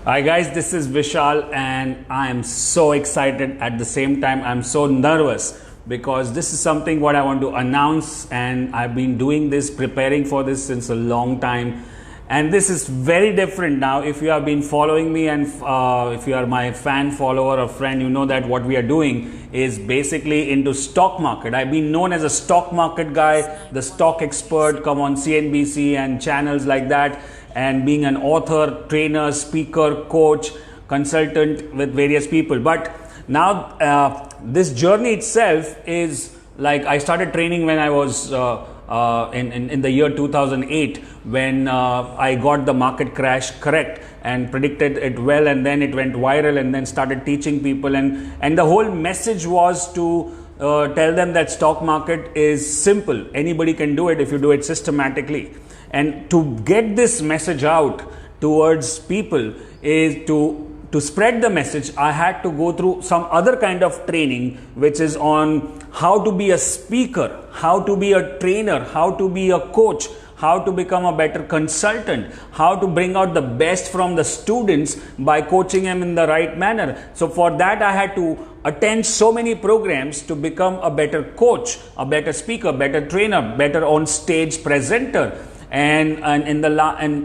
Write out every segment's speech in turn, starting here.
Hi guys, this is Vishal and I am so excited. At the same time, I'm so nervous because this is something what I want to announce, and I've been doing this, preparing for this since a long time. And this is very different now. If you have been following me and if you are my fan, follower or friend, you know that what we are doing is basically into stock market. I've been known as a stock market guy, the stock expert, come on CNBC and channels like that, and being an author, trainer, speaker, coach, consultant with various people. But now this journey itself is like I started training when I was in the year 2008, when I got the market crash correct and predicted it well, and then it went viral, and then started teaching people, and the whole message was to tell them that stock market is simple. Anybody can do it if you do it systematically. And to get this message out towards people is to spread the message, I had to go through some other kind of training, which is on how to be a speaker, how to be a trainer, how to be a coach, how to become a better consultant, how to bring out the best from the students by coaching them in the right manner. So for that, I had to attend so many programs to become a better coach, a better speaker, better trainer, better on stage presenter. And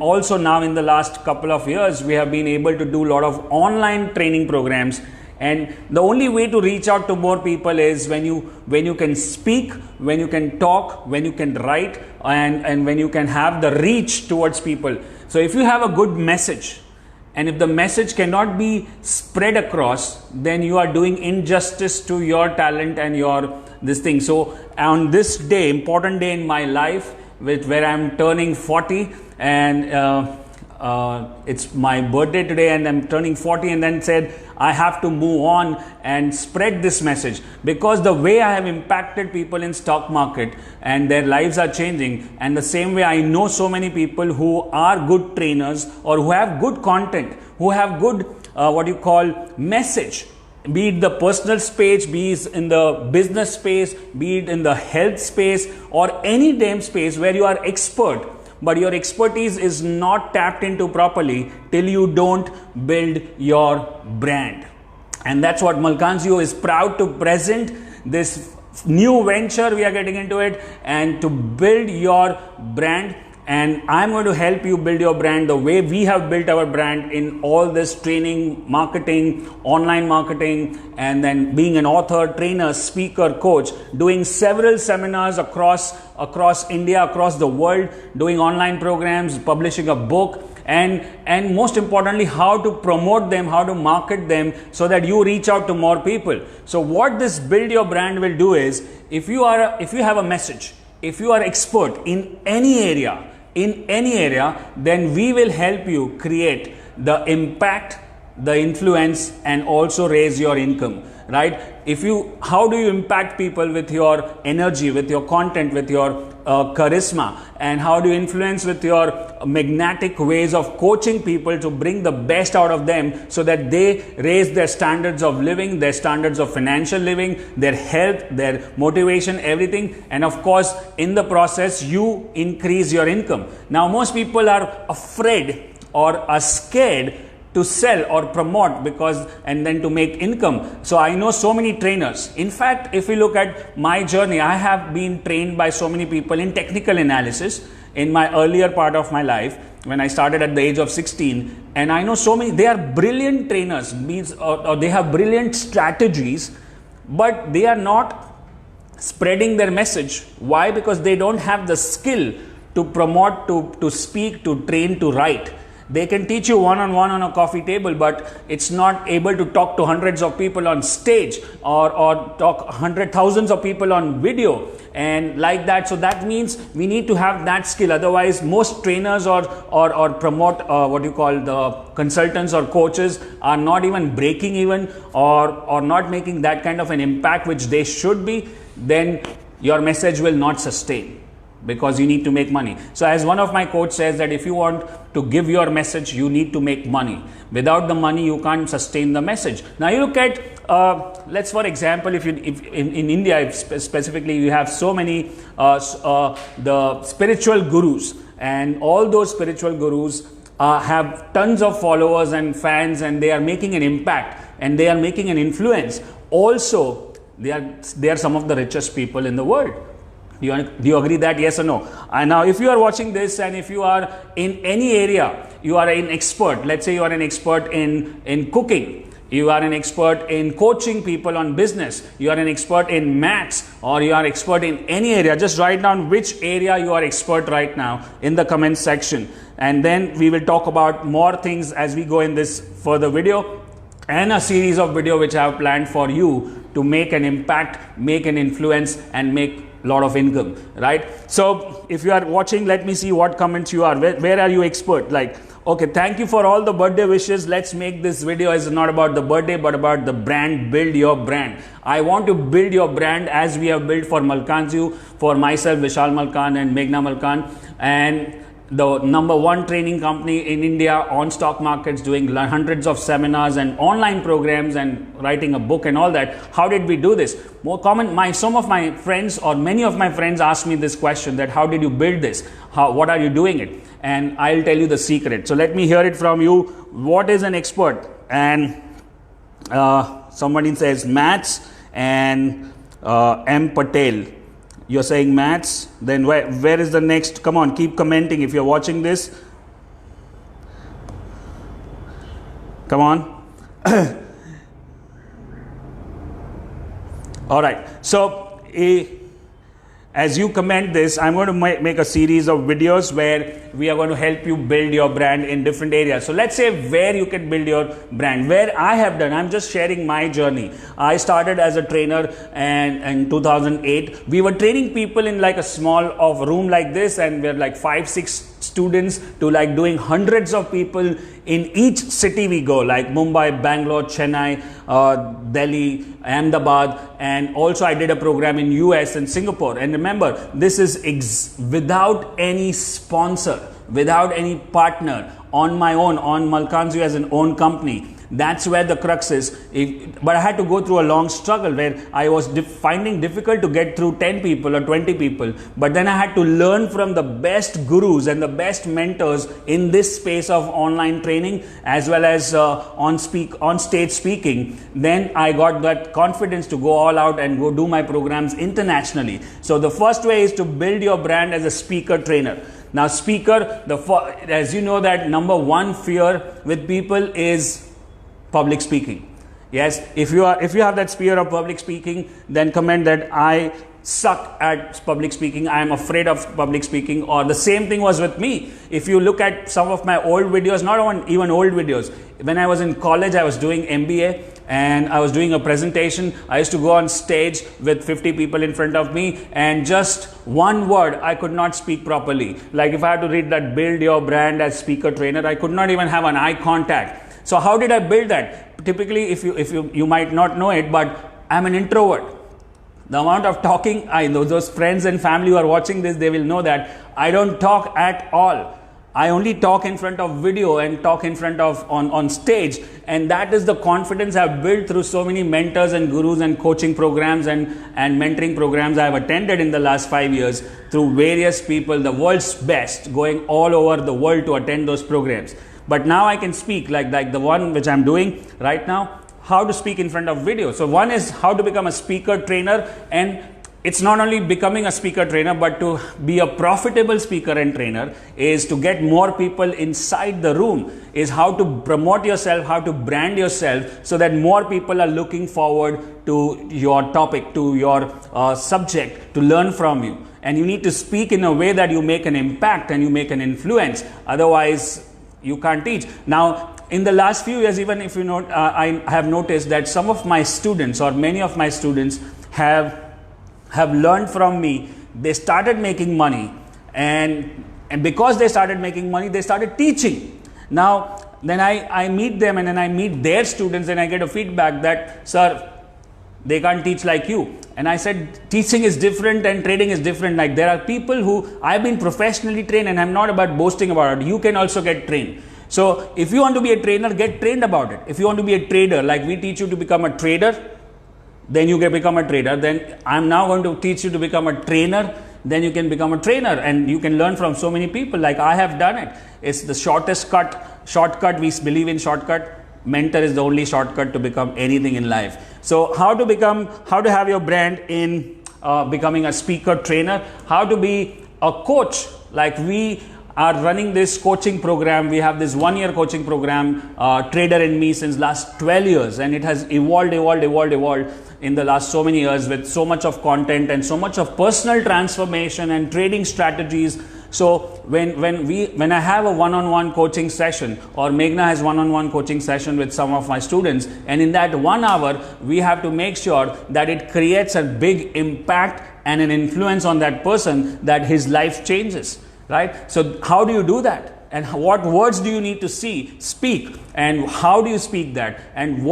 also now in the last couple of years, we have been able to do a lot of online training programs. And the only way to reach out to more people is when you can speak, when you can talk, when you can write, and when you can have the reach towards people. So if you have a good message, and if the message cannot be spread across, then you are doing injustice to your talent and your this thing. So on this day, important day in my life, where I'm turning 40, and it's my birthday today, and I'm turning 40, and then said I have to move on and spread this message, because the way I have impacted people in stock market and their lives are changing, and the same way I know so many people who are good trainers or who have good content, who have good message, be it the personal space, be it in the business space, be it in the health space, or any damn space where you are expert, but your expertise is not tapped into properly till you don't build your brand. And that's what Malkanzio is proud to present, this new venture we are getting into it, and to build your brand. And I'm going to help you build your brand the way we have built our brand in all this training, marketing, online marketing, and then being an author, trainer, speaker, coach, doing several seminars across India, across the world, doing online programs, publishing a book, and most importantly, how to promote them, how to market them so that you reach out to more people. So what this build your brand will do is, if you have a message, if you are expert in any area, then we will help you create the impact, the influence, and also raise your income, right? How do you impact people with your energy, with your content, with your charisma, and how do you influence with your magnetic ways of coaching people to bring the best out of them so that they raise their standards of living, their standards of financial living, their health, their motivation, everything, and of course in the process you increase your income. Now most people are afraid or are scared to sell or promote and then to make income. So I know so many trainers. In fact, if you look at my journey, I have been trained by so many people in technical analysis in my earlier part of my life when I started at the age of 16. And I know so many, they are brilliant trainers, or they have brilliant strategies, but they are not spreading their message. Why? Because they don't have the skill to promote, to speak, to train, to write. They can teach you one-on-one on a coffee table, but it's not able to talk to hundreds of people on stage or talk thousands of people on video and like that. So that means we need to have that skill. Otherwise, most trainers or promote the consultants or coaches are not even breaking even or not making that kind of an impact which they should be. Then your message will not sustain, because you need to make money. So as one of my coach says, that if you want to give your message, you need to make money. Without the money, you can't sustain the message. Now you look at, let's for example, if in India specifically, you have so many the spiritual gurus, and all those spiritual gurus have tons of followers and fans, and they are making an impact and they are making an influence. Also, they are some of the richest people in the world. Do you agree that? Yes or no? And now, if you are watching this and if you are in any area, you are an expert. Let's say you are an expert in cooking. You are an expert in coaching people on business. You are an expert in maths, or you are expert in any area. Just write down which area you are expert right now in the comment section. And then we will talk about more things as we go in this further video and a series of video which I have planned for you to make an impact, make an influence, and make a lot of income, right? So if you are watching, let me see what comments you are. Where are you expert? Like, okay, thank you for all the birthday wishes. Let's make this video is not about the birthday, but about the brand. Build your brand. I want to build your brand as we have built for Malkanju, for myself, Vishal Malkan and Meghna Malkan, and the #1 training company in India on stock markets, doing hundreds of seminars and online programs and writing a book and all that. How did we do this? More common, some of my friends or many of my friends ask me this question, that how did you build this? What are you doing it? And I'll tell you the secret. So let me hear it from you. What is an expert? And somebody says maths, and M Patel. You're saying maths. Then where is the next? Come on, keep commenting if you're watching this. Come on. All right. So as you comment this, I'm going to make a series of videos where we are going to help you build your brand in different areas. So let's say where you can build your brand. Where I have done, I'm just sharing my journey. I started as a trainer, and in 2008, we were training people in like a small room like this, and we're like 5-6 students, to like doing hundreds of people in each city we go, like Mumbai, Bangalore, Chennai, Delhi, Ahmedabad, and also I did a program in US and Singapore. And remember, this is without any sponsor, without any partner, on my own, on Malkanju as an own company. That's where the crux is. But I had to go through a long struggle where I was finding difficult to get through 10 people or 20 people. But then I had to learn from the best gurus and the best mentors in this space of online training, as well as on stage speaking. Then I got that confidence to go all out and go do my programs internationally. So the first way is to build your brand as a speaker trainer. Now, speaker, as you know, that #1 fear with people is public speaking. Yes, if you have that fear of public speaking, then comment that I suck at public speaking, I am afraid of public speaking. Or the same thing was with me. If you look at some of my old videos, not even old videos, when I was in college, I was doing MBA and I was doing a presentation. I used to go on stage with 50 people in front of me, and just one word I could not speak properly. Like if I had to read that build your brand as speaker trainer, I could not even have an eye contact. So how did I build that? Typically, if you might not know it, but I'm an introvert. The amount of talking, I know those friends and family who are watching this, they will know that I don't talk at all. I only talk in front of video and talk in front of on stage, and that is the confidence I've built through so many mentors and gurus and coaching programs and mentoring programs I've attended in the last 5 years through various people, the world's best, going all over the world to attend those programs. But now I can speak like the one which I'm doing right now, how to speak in front of video. So one is how to become a speaker trainer, and it's not only becoming a speaker trainer, but to be a profitable speaker and trainer is to get more people inside the room, is how to promote yourself, how to brand yourself so that more people are looking forward to your topic, to your subject, to learn from you. And you need to speak in a way that you make an impact and you make an influence. Otherwise, you can't teach. Now, in the last few years, even if you know, I have noticed that some of my students or many of my students have learned from me. They started making money, and because they started making money, they started teaching. Now, then I meet them, and then I meet their students, and I get a feedback that, sir, they can't teach like you. And I said, teaching is different and trading is different. Like there are people who I've been professionally trained, and I'm not about boasting about it. You can also get trained. So if you want to be a trainer, get trained about it. If you want to be a trader, like we teach you to become a trader, then you can become a trader. Then I'm now going to teach you to become a trainer. Then you can become a trainer, and you can learn from so many people like I have done it. It's the shortcut. We believe in shortcut. Mentor is the only shortcut to become anything in life. So how to have your brand in becoming a speaker, trainer, how to be a coach. Like we are running this coaching program. We have this 1-year coaching program, Trader and Me, since last 12 years, and it has evolved in the last so many years with so much of content and so much of personal transformation and trading strategies. So when I have a one-on-one coaching session, or Meghna has one-on-one coaching session with some of my students, and in that 1 hour we have to make sure that it creates a big impact and an influence on that person, that his life changes, right? So how do you do that? And what words do you need to speak, and how do you speak that, and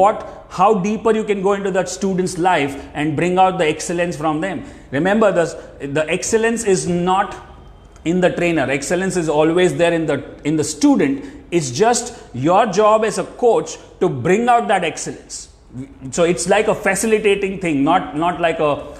how deeper you can go into that student's life and bring out the excellence from them. Remember, the excellence is not in the trainer. Excellence is always there in the student. It's just your job as a coach to bring out that excellence. So it's like a facilitating thing, not like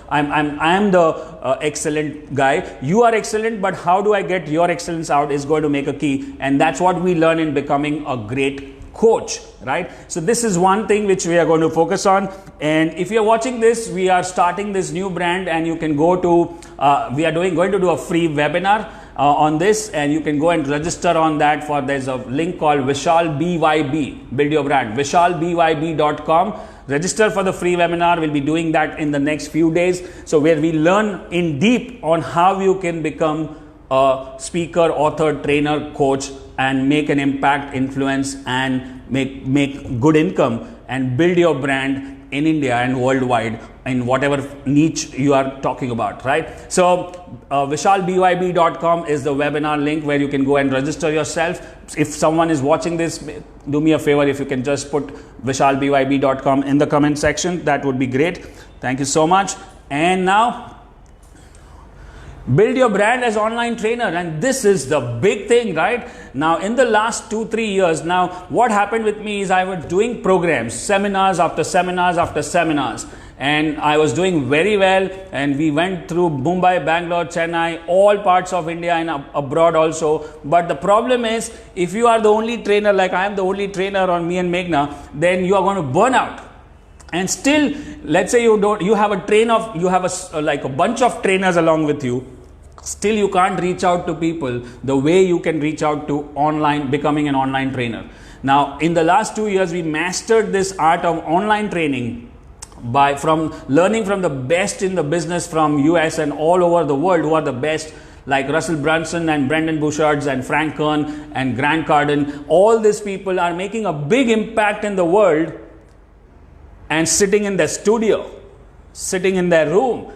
I'm the excellent guy. You are excellent, but how do I get your excellence out is going to make a key, and that's what we learn in becoming a great coach, right? So this is one thing which we are going to focus on. And if you're watching this, we are starting this new brand, and you can go to we are going to do a free webinar on this, and you can go and register on that. There's a link called Vishal BYB, build your brand, vishalbyb.com. Register for the free webinar. We'll be doing that in the next few days. So where we learn in deep on how you can become a speaker, author, trainer, coach, and make an impact, influence, and make good income, and build your brand in India and worldwide in whatever niche you are talking about, right? So vishalbyb.com is the webinar link where you can go and register yourself. If someone is watching this, do me a favor, if you can just put vishalbyb.com in the comment section, that would be great. Thank you so much. And now, build your brand as online trainer, and this is the big thing, right? Now in the last 2-3 years, now what happened with me is I was doing programs, seminars after seminars after seminars, and I was doing very well, and we went through Mumbai, Bangalore, Chennai, all parts of India and abroad also. But the problem is, if you are the only trainer, like I am the only trainer on Me and Meghna, then you are going to burn out. And still, let's say you have a bunch of trainers along with you, still you can't reach out to people the way you can reach out to becoming an online trainer. Now in the last 2 years, we mastered this art of online training from learning from the best in the business from US and all over the world, who are the best, like Russell Brunson and Brendon Burchard and Frank Kern and Grant Cardone. All these people are making a big impact in the world, and sitting in their studio, sitting in their room.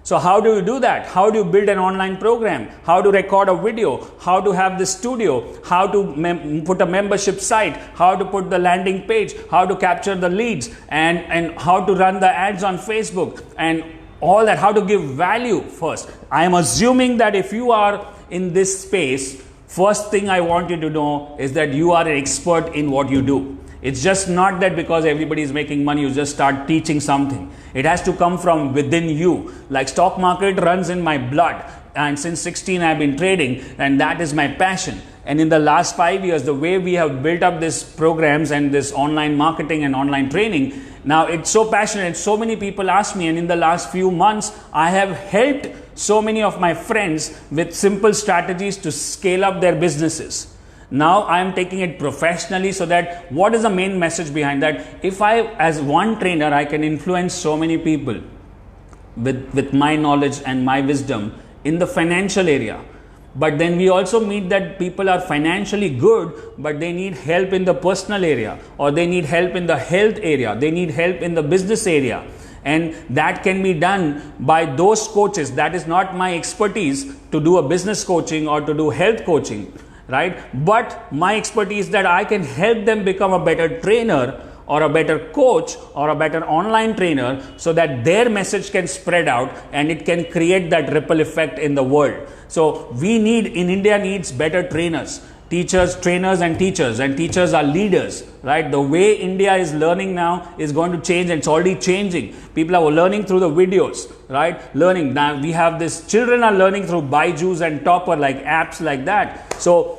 So how do you do that? How do you build an online program? How to record a video? How to have the studio? How to put a membership site? How to put the landing page? How to capture the leads? And how to run the ads on Facebook? And all that, how to give value first. I am assuming that if you are in this space, first thing I want you to know is that you are an expert in what you do. It's just not that because everybody is making money, you just start teaching something. It has to come from within you. Like stock market runs in my blood, and since 16 I've been trading, and that is my passion. And in the last 5 years, the way we have built up these programs and this online marketing and online training, now it's so passionate. So many people ask me, and in the last few months, I have helped so many of my friends with simple strategies to scale up their businesses. Now I am taking it professionally, so that what is the main message behind that? If I, as one trainer, I can influence so many people with my knowledge and my wisdom in the financial area. But then we also meet that people are financially good, but they need help in the personal area, or they need help in the health area, they need help in the business area. And that can be done by those coaches. That is not my expertise to do a business coaching or to do health coaching, right? But my expertise that I can help them become a better trainer or a better coach or a better online trainer, so that their message can spread out and it can create that ripple effect in the world. So we need, in India needs better trainers. teachers, trainers and teachers are leaders, right? The way India is learning now is going to change, and it's already changing. People are learning through the videos, right? Learning. Now we have this, children are learning through Byju's and Topper, like apps like that. So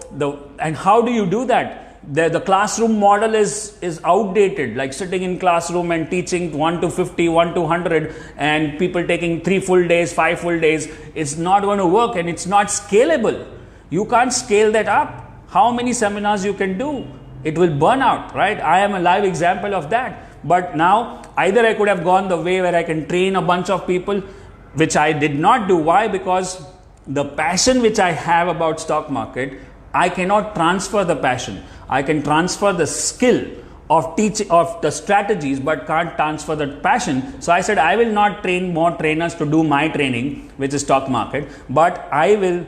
and how do you do that? The classroom model is outdated, like sitting in classroom and teaching 1 to 50, 1 to 100, and people taking 3 full days, 5 full days. It's not going to work, and it's not scalable. You can't scale that up. How many seminars you can do? It will burn out, right? I am a live example of that. But now, either I could have gone the way where I can train a bunch of people, which I did not do. Why? Because the passion which I have about stock market, I cannot transfer the passion. I can transfer the skill of teaching, of the strategies, but can't transfer the passion. So I said, I will not train more trainers to do my training, which is stock market, but I will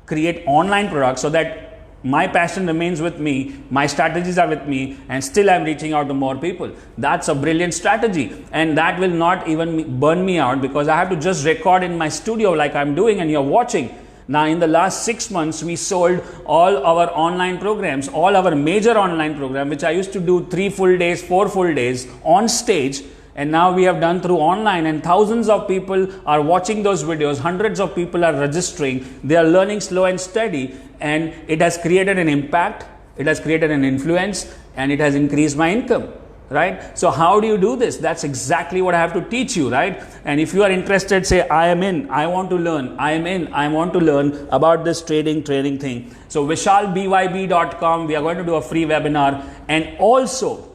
create online products so that my passion remains with me, my strategies are with me, and still I'm reaching out to more people. That's a brilliant strategy, and that will not even burn me out, because I have to just record in my studio like I'm doing and you're watching. Now in the last 6 months, we sold all our online programs, all our major online program, which I used to do 3 full days, 4 full days on stage. And now we have done through online, and thousands of people are watching those videos. Hundreds of people are registering. They are learning slow and steady, and it has created an impact. It has created an influence, and it has increased my income, right? So how do you do this? That's exactly what I have to teach you, right? And if you are interested, say, I am in, I want to learn, I am in, I want to learn about this trading thing. So vishalbyb.com, we are going to do a free webinar, and also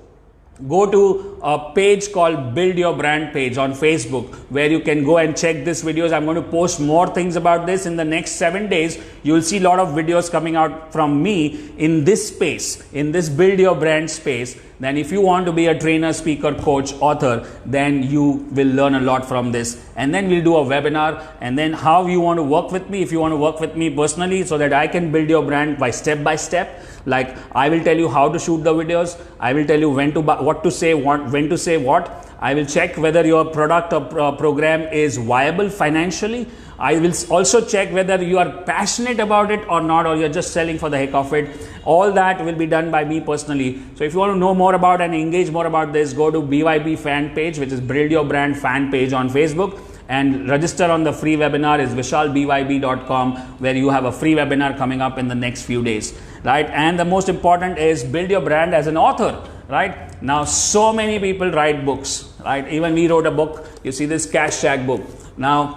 go to a page called Build Your Brand page on Facebook, where you can go and check these videos. I'm going to post more things about this in the next 7 days. You'll see a lot of videos coming out from me in this space, in this Build Your Brand space. Then if you want to be a trainer, speaker, coach, author, then you will learn a lot from this. And then we'll do a webinar, and then how you want to work with me. If you want to work with me personally, so that I can build your brand by step, like I will tell you how to shoot the videos. I will tell you when to what to say, when to say what. I will check whether your product or program is viable financially. I will also check whether you are passionate about it or not, or you're just selling for the heck of it. All that will be done by me personally. So if you want to know more about and engage more about this, go to BYB fan page, which is Build Your Brand fan page on Facebook, and register on the free webinar is vishalbyb.com, where you have a free webinar coming up in the next few days, right? And the most important is build your brand as an author, right? Now, so many people write books, right? Even we wrote a book. You see this Cash Shack book. Now,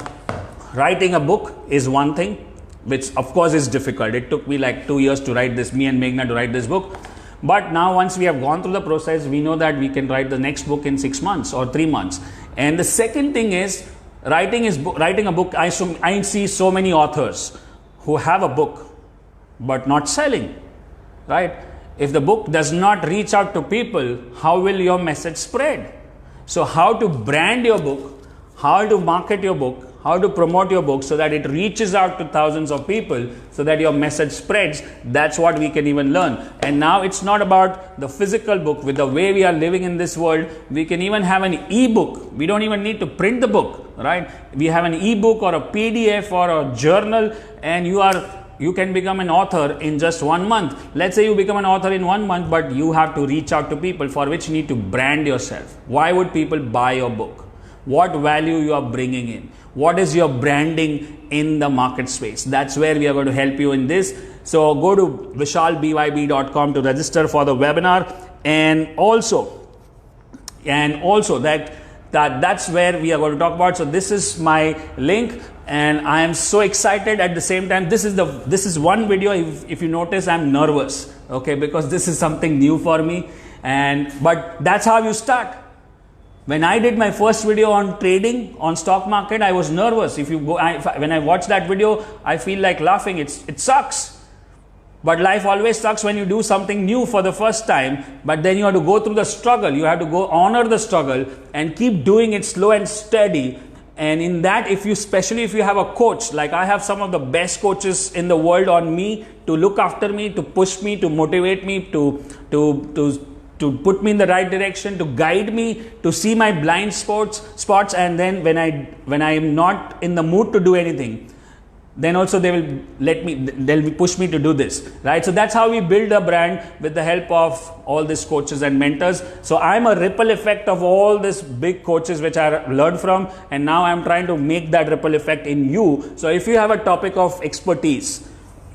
writing a book is one thing, which of course is difficult. It took me like 2 years to write this, me and Meghna to write this book. But now once we have gone through the process, we know that we can write the next book in 6 months or 3 months. And the second thing is, writing a book. I see so many authors who have a book but not selling, right? If the book does not reach out to people, how will your message spread? So how to brand your book, how to market your book, how to promote your book so that it reaches out to thousands of people, so that your message spreads. That's what we can even learn. And now it's not about the physical book. With the way we are living in this world, we can even have an e-book. We don't even need to print the book, right? We have an e-book or a PDF or a journal, and you can become an author in just 1 month. Let's say you become an author in 1 month, but you have to reach out to people, for which you need to brand yourself. Why would people buy your book? What value you are bringing in? What is your branding in the market space? That's where we are going to help you in this. So go to vishalbyb.com to register for the webinar, and also that's where we are going to talk about. So this is my link, and I am so excited at the same time. This is one video. If you notice, I'm nervous, okay, because this is something new for me, but that's how you start. When I did my first video on trading on stock market, I was nervous. When I watch that video, I feel like laughing. It sucks. But life always sucks when you do something new for the first time. But then you have to go through the struggle. You have to honor the struggle and keep doing it slow and steady. And in that, especially if you have a coach, like I have some of the best coaches in the world on me, to look after me, to push me, to motivate me, to put me in the right direction, to guide me, to see my blind spots, and then when I am not in the mood to do anything, then also they'll push me to do this, right? So that's how we build a brand, with the help of all these coaches and mentors. So I'm a ripple effect of all these big coaches which I learned from, and now I'm trying to make that ripple effect in you. So if you have a topic of expertise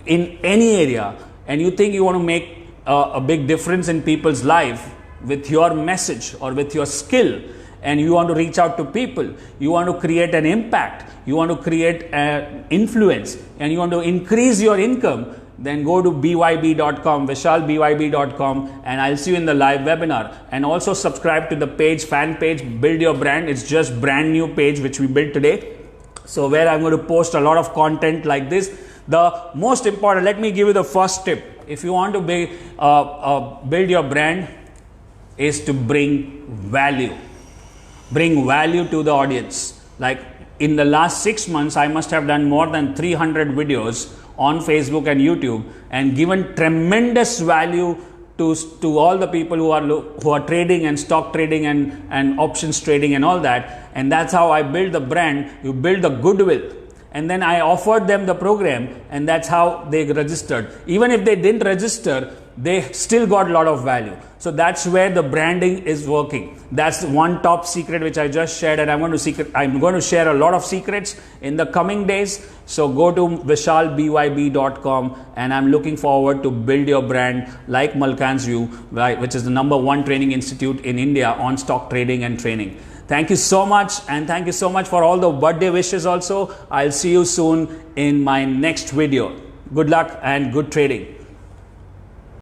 in any area and you think you want to make a big difference in people's life with your message or with your skill, and you want to reach out to people, you want to create an impact, you want to create an influence, and you want to increase your income, then go to byb.com, vishalbyb.com, and I'll see you in the live webinar. And also subscribe to the page, fan page, Build Your Brand. It's just brand new page which we built today. So where I'm going to post a lot of content like this. The most important, let me give you the first tip. If you want to build your brand, is to bring value. Bring value to the audience. Like in the last 6 months, I must have done more than 300 videos on Facebook and YouTube, and given tremendous value to all the people who are trading and stock trading and options trading and all that. And that's how I build the brand. You build the goodwill. And then I offered them the program, and that's how they registered. Even if they didn't register, they still got a lot of value. So that's where the branding is working. That's one top secret which I just shared, and I'm going to share a lot of secrets in the coming days. So go to vishalbyb.com, and I'm looking forward to build your brand like Malkan's View, right, which is the #1 training institute in India on stock trading and training. Thank you so much, and thank you so much for all the birthday wishes also. I'll see you soon in my next video. Good luck and good trading.